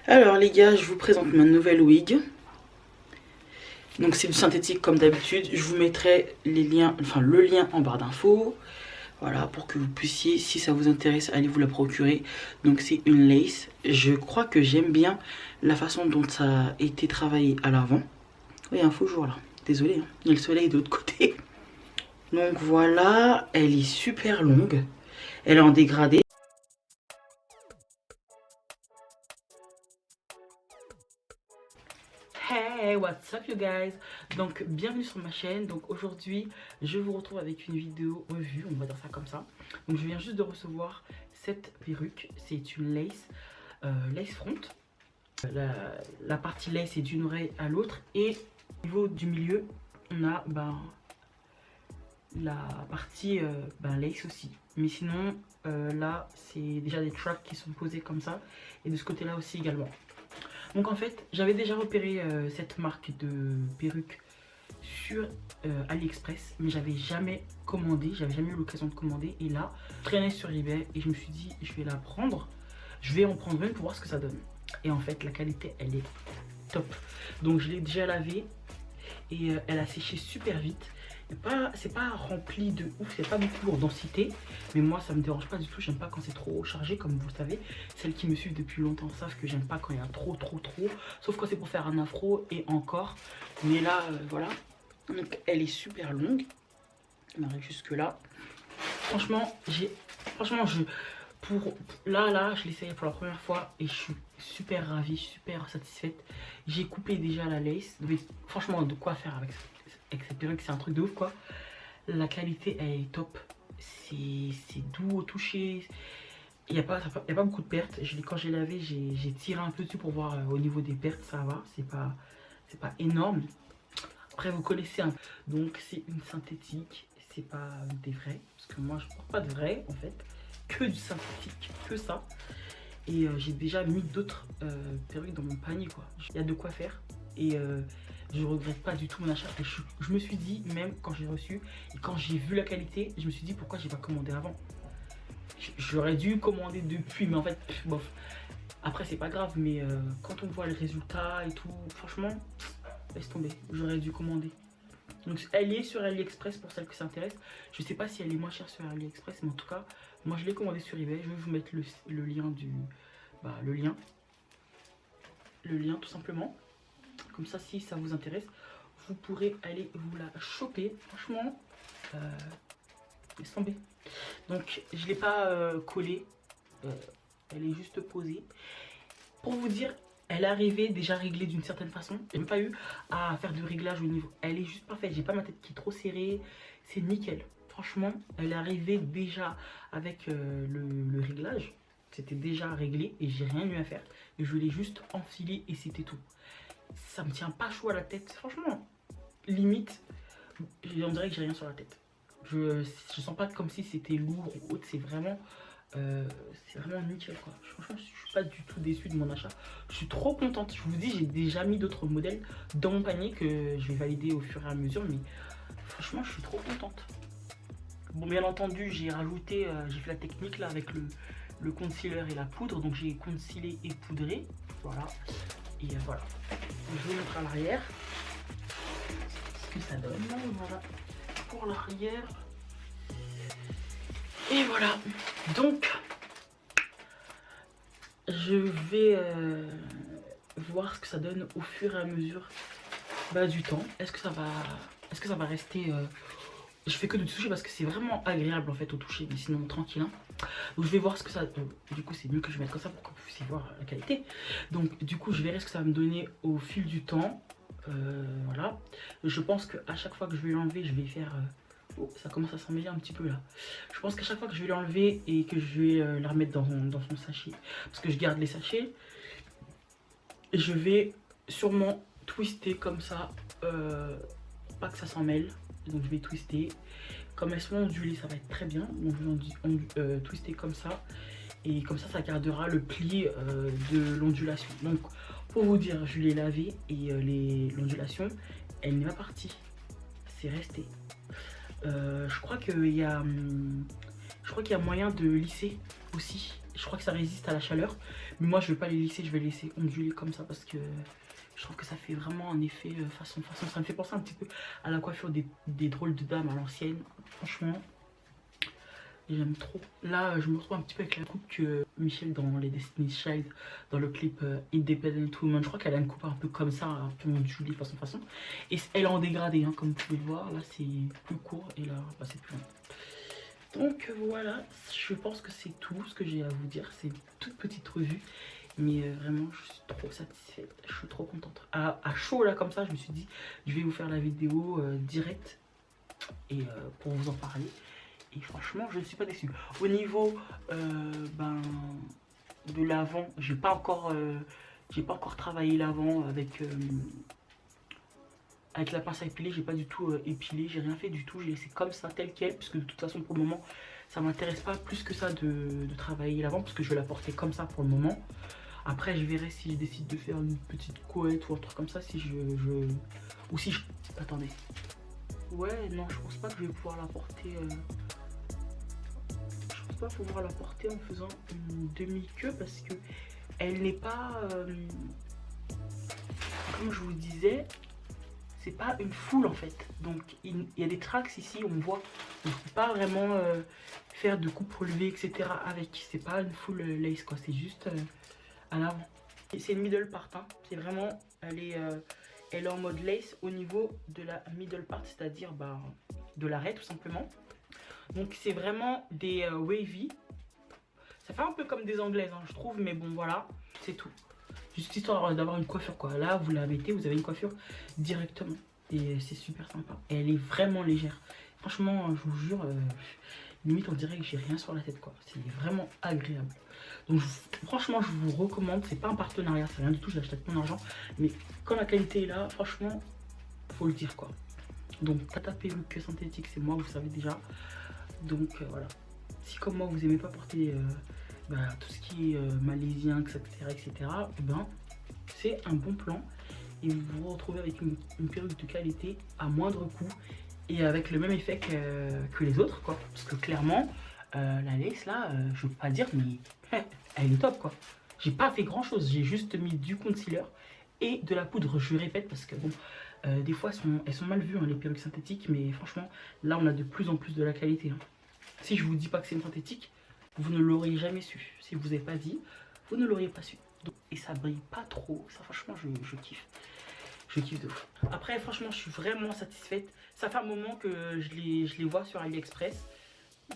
Alors les gars, je vous présente ma nouvelle wig. Donc c'est du synthétique comme d'habitude. Je vous mettrai les liens, enfin le lien en barre d'infos. Voilà, pour que vous puissiez, si ça vous intéresse, aller vous la procurer. Donc c'est une lace. Je crois que j'aime bien la façon dont ça a été travaillé à l'avant. Oui, un faux jour là. Désolée, hein. Il y a le soleil de l'autre côté. Donc voilà, elle est super longue. Elle est en dégradé. Hey, what's up you guys? Donc bienvenue sur ma chaîne. Donc aujourd'hui je vous retrouve avec une vidéo revue, on va dire ça comme ça. Donc je viens juste de recevoir cette perruque. C'est une lace, lace front. La partie lace est d'une oreille à l'autre. Et au niveau du milieu on a la partie lace aussi. Mais sinon là c'est déjà des tracks qui sont posés comme ça. Et de ce côté là aussi également. Donc en fait, j'avais déjà repéré cette marque de perruque sur AliExpress, mais j'avais jamais commandé, j'avais jamais eu l'occasion de commander. Et là, je traînais sur eBay et je me suis dit, je vais la prendre, je vais en prendre une pour voir ce que ça donne. Et en fait, la qualité, elle est top. Donc je l'ai déjà lavée et elle a séché super vite. C'est pas rempli de ouf, c'est pas beaucoup en densité, mais moi ça me dérange pas du tout. J'aime pas quand c'est trop chargé, comme vous le savez. Celles qui me suivent depuis longtemps savent que j'aime pas quand il y a trop, sauf quand c'est pour faire un afro et encore. Mais là voilà, donc elle est super longue, elle arrive jusque là. Franchement là je l'ai essayé pour la première fois et je suis super ravie, super satisfaite. J'ai coupé déjà la lace, mais franchement de quoi faire avec cette perruque, c'est un truc de ouf quoi. La qualité elle est top, c'est doux au toucher, il n'y a pas beaucoup de pertes. Quand j'ai lavé, j'ai tiré un peu dessus pour voir au niveau des pertes, ça va, c'est pas énorme. Après vous connaissez un... Donc c'est une synthétique, c'est pas des vrais, parce que moi je porte pas de vrais en fait, que du synthétique, que ça. Et j'ai déjà mis d'autres perruques dans mon panier quoi. Il y a de quoi faire et je regrette pas du tout mon achat. Et je me suis dit, même quand j'ai reçu et quand j'ai vu la qualité, je me suis dit pourquoi j'ai pas commandé avant. J'aurais dû commander depuis, mais en fait, bof. Après c'est pas grave, mais quand on voit le résultat et tout, franchement, laisse tomber. J'aurais dû commander. Donc elle est sur AliExpress pour celles qui s'intéressent. Je sais pas si elle est moins chère sur AliExpress, mais en tout cas, moi je l'ai commandé sur eBay. Je vais vous mettre le lien du... le lien tout simplement. Comme ça, si ça vous intéresse, vous pourrez aller vous la choper. Franchement, laisse tomber. Donc je l'ai pas collée. Elle est juste posée. Pour vous dire, elle est arrivée déjà réglée d'une certaine façon. J'ai même pas eu à faire de réglage au niveau. Elle est juste parfaite. J'ai pas ma tête qui est trop serrée. C'est nickel. Franchement, elle est arrivée déjà avec le réglage. C'était déjà réglé et j'ai rien eu à faire. Et je l'ai juste enfilé et c'était tout. Ça me tient pas chaud à la tête. Franchement, limite, on dirait que j'ai rien sur la tête. Je sens pas comme si c'était lourd ou autre. C'est vraiment nickel quoi. Franchement, je suis pas du tout déçue de mon achat. Je suis trop contente. Je vous dis, j'ai déjà mis d'autres modèles dans mon panier que je vais valider au fur et à mesure. Mais franchement, je suis trop contente. Bon, bien entendu, j'ai rajouté, j'ai fait la technique là avec le concealer et la poudre. Donc j'ai concealé et poudré. Voilà. Et voilà. Je vais mettre à l'arrière ce que ça donne. Voilà. Pour l'arrière. Et voilà. Donc, je vais voir ce que ça donne au fur et à mesure du temps. Est-ce que ça va rester... Je fais que de toucher parce que c'est vraiment agréable en fait au toucher, mais sinon tranquille. Hein. Donc je vais voir ce que ça... du coup c'est mieux que je mette comme ça pour que vous puissiez voir la qualité. Donc du coup je verrai ce que ça va me donner au fil du temps. Voilà. Je pense qu'à chaque fois que je vais l'enlever, je vais faire... Oh, ça commence à s'emmêler un petit peu là. Je pense qu'à chaque fois que je vais l'enlever et que je vais la remettre dans son sachet, parce que je garde les sachets, je vais sûrement twister comme ça, pas que ça s'en mêle. Donc je vais twister. Comme elles sont ondulées, ça va être très bien. Donc je vais twister comme ça. Et comme ça, ça gardera le pli de l'ondulation. Donc pour vous dire, je l'ai lavé et l'ondulation, elle n'est pas partie. C'est resté. Je crois qu'il y a moyen de lisser aussi. Je Je crois que ça résiste à la chaleur. Mais moi, je vais pas les lisser, je vais les laisser onduler comme ça parce que je trouve que ça fait vraiment un effet façon. Ça me fait penser un petit peu à la coiffure des drôles de dames à l'ancienne. Franchement, j'aime trop. Là, je me retrouve un petit peu avec la coupe que Michelle dans les Destiny's Child, dans le clip Independent Woman. Je crois qu'elle a une coupe un peu comme ça, un peu ondulée façon. Et elle est en dégradé, hein, comme vous pouvez le voir. Là, c'est plus court et là, bah, c'est plus long. Donc voilà, je pense que c'est tout ce que j'ai à vous dire. C'est une toute petite revue. Mais vraiment, je suis trop satisfaite. Je suis trop contente. À chaud, là, comme ça, je me suis dit, je vais vous faire la vidéo directe et pour vous en parler. Et franchement, je ne suis pas déçue. Au niveau de l'avant, j'ai pas encore travaillé l'avant avec la pince à épiler. J'ai pas du tout épilé, j'ai rien fait du tout. J'ai laissé comme ça, tel quel, parce que de toute façon, pour le moment, ça m'intéresse pas plus que ça de travailler l'avant, parce que je vais la porter comme ça pour le moment. Après, je verrai si je décide de faire une petite couette ou un truc comme ça, si ou si je... Attendez. Ouais, non, je pense pas que je vais pouvoir la porter... Je pense pas pouvoir la porter en faisant une demi-queue parce que elle n'est pas... Comme je vous disais, c'est pas une foule en fait. Donc, il y a des tracks ici, on voit. On ne peut pas vraiment faire de coupe relevée, etc. avec. C'est pas une full lace, quoi. C'est juste... à l'avant. C'est une middle part, hein. C'est vraiment, elle est en mode lace au niveau de la middle part, c'est-à-dire de l'arrêt tout simplement. Donc c'est vraiment des wavy. Ça fait un peu comme des anglaises, hein, je trouve, mais bon voilà, c'est tout. Juste histoire d'avoir une coiffure quoi. Là vous la mettez, vous avez une coiffure directement. Et c'est super sympa. Et elle est vraiment légère. Franchement, je vous jure, limite on dirait que j'ai rien sur la tête quoi. C'est vraiment agréable. Donc franchement je vous recommande, c'est pas un partenariat, c'est rien du tout, je l'achète avec mon argent. Mais quand la qualité est là, franchement, faut le dire quoi. Donc Tata Perruque synthétique, c'est moi, vous savez déjà. Donc voilà. Si comme moi vous aimez pas porter tout ce qui est malaisien, etc. Et ben c'est un bon plan. Et vous vous retrouvez avec une perruque de qualité à moindre coût. Et avec le même effet que les autres quoi. Parce que clairement, la lace là, je veux pas dire mais elle est top quoi. J'ai pas fait grand chose, j'ai juste mis du concealer et de la poudre, je répète parce que bon, des fois elles sont mal vues hein, les perruques synthétiques, mais franchement là on a de plus en plus de la qualité. Hein. Si je vous dis pas que c'est une synthétique, vous ne l'auriez jamais su. Si je vous ai pas dit, vous ne l'auriez pas su. Donc, et ça brille pas trop, ça franchement je kiffe. Je kiffe de ouf. Après franchement je suis vraiment satisfaite. Ça fait un moment que je les vois sur AliExpress.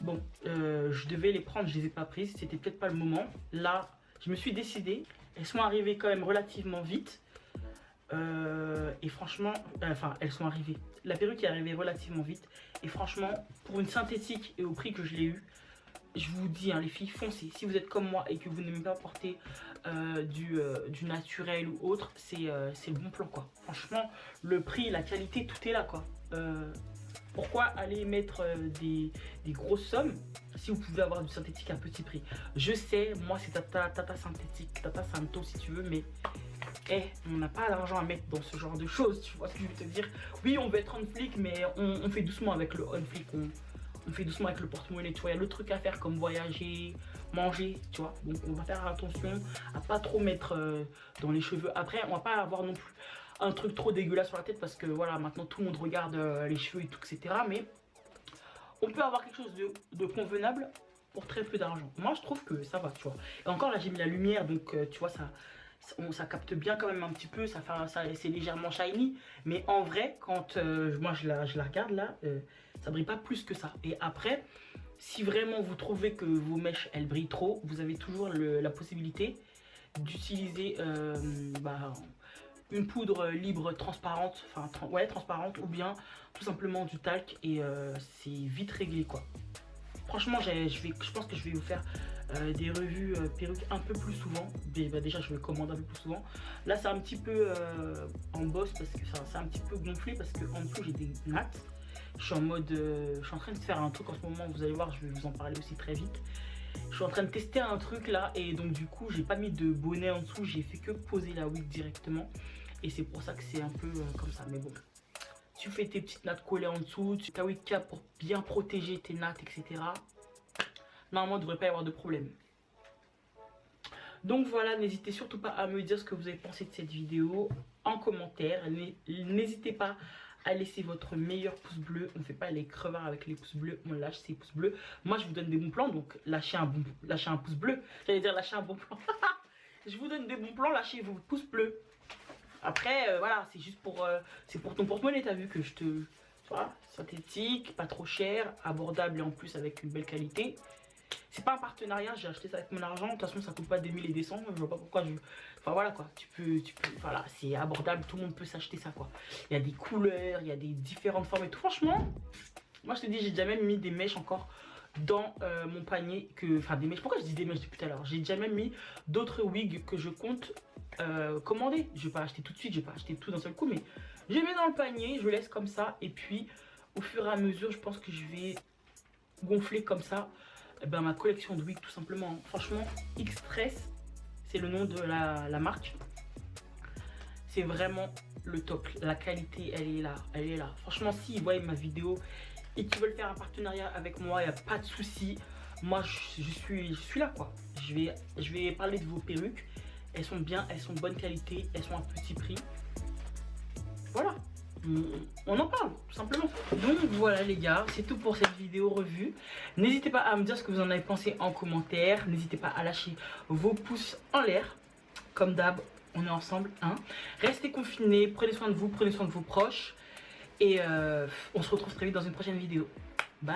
Bon, je devais les prendre, je les ai pas prises, c'était peut-être pas le moment. Là, je me suis décidée. Elles sont arrivées quand même relativement vite. Et franchement, enfin, elles sont arrivées. La perruque est arrivée relativement vite. Et franchement, pour une synthétique et au prix que je l'ai eu, je vous dis, hein, les filles, foncez. Si vous êtes comme moi et que vous n'aimez pas porter du naturel ou autre, c'est le bon plan, quoi. Franchement, le prix, la qualité, tout est là, quoi. Pourquoi aller mettre des grosses sommes si vous pouvez avoir du synthétique à petit prix? Je sais, moi c'est Tata synthétique, Tata Santo si tu veux, mais on n'a pas d'argent à mettre dans ce genre de choses, tu vois ce que je veux te dire. Oui, on veut être on flic, mais on fait doucement avec le on flic, on fait doucement avec le porte-monnaie, tu vois. Il y a le truc à faire comme voyager, manger, tu vois. Donc on va faire attention à pas trop mettre dans les cheveux. Après, on va pas avoir non plus un truc trop dégueulasse sur la tête parce que voilà, maintenant tout le monde regarde les cheveux et tout, etc. Mais on peut avoir quelque chose de convenable pour très peu d'argent. Moi, je trouve que ça va, tu vois. Et encore là, j'ai mis la lumière, donc tu vois, ça capte bien quand même un petit peu. C'est légèrement shiny. Mais en vrai, quand moi je la regarde là, ça brille pas plus que ça. Et après, si vraiment vous trouvez que vos mèches elles brillent trop, vous avez toujours la possibilité d'utiliser une poudre libre transparente, enfin transparente, ou bien tout simplement du talc et c'est vite réglé quoi. Franchement je pense que je vais vous faire des revues perruques un peu plus souvent. Déjà je vais commander un peu plus souvent. Là c'est un petit peu en bosse parce que c'est un petit peu gonflé parce que en dessous j'ai des nattes. Je suis en mode, je suis en train de faire un truc en ce moment, vous allez voir, je vais vous en parler aussi très vite. Je suis en train de tester un truc là et donc du coup j'ai pas mis de bonnet en dessous, j'ai fait que poser la wig directement et c'est pour ça que c'est un peu comme ça. Mais bon, tu fais tes petites nattes collées en dessous, ta wig cap pour bien protéger tes nattes, etc. Normalement il ne devrait pas y avoir de problème. Donc voilà, n'hésitez surtout pas à me dire ce que vous avez pensé de cette vidéo en commentaire. N'hésitez pas à laisser votre meilleur pouce bleu. On ne fait pas les crevards avec les pouces bleus, on lâche ses pouces bleus. Moi je vous donne des bons plans, donc lâchez un pouce bleu. J'allais dire lâchez un bon plan. Je vous donne des bons plans, lâchez vos pouces bleus. Après voilà, c'est juste pour c'est pour ton porte-monnaie. T'as vu que je te... Voilà, synthétique, pas trop cher, abordable et en plus avec une belle qualité. C'est pas un partenariat, j'ai acheté ça avec mon argent. De toute façon, ça coûte pas des mille et des cents. Je vois pas pourquoi je. Enfin voilà quoi, tu peux. Voilà, c'est abordable, tout le monde peut s'acheter ça quoi. Il y a des couleurs, il y a des différentes formes et tout. Franchement, moi je te dis, j'ai déjà même mis des mèches encore dans mon panier. Enfin, des mèches. Pourquoi je dis des mèches depuis tout à l'heure? J'ai déjà même mis d'autres wigs que je compte commander. Je vais pas acheter tout de suite, je vais pas acheter tout d'un seul coup, mais je les mets dans le panier, je laisse comme ça. Et puis, au fur et à mesure, je pense que je vais gonfler comme ça. Ben, ma collection de wigs tout simplement. Franchement, X-Stress, c'est le nom de la marque. C'est vraiment le top. La qualité, elle est là, elle est là. Franchement, s'ils voient ma vidéo et qu'ils veulent faire un partenariat avec moi, il n'y a pas de souci. Moi, je suis là quoi. Je vais parler de vos perruques. Elles sont bien, elles sont de bonne qualité, elles sont à petit prix. Voilà. On en parle tout simplement. Donc voilà les gars, c'est tout pour cette vidéo revue. N'hésitez pas à me dire ce que vous en avez pensé en commentaire. N'hésitez pas à lâcher vos pouces en l'air. Comme d'hab, on est ensemble hein. Restez confinés, prenez soin de vous, prenez soin de vos proches. Et on se retrouve très vite dans une prochaine vidéo. Bye.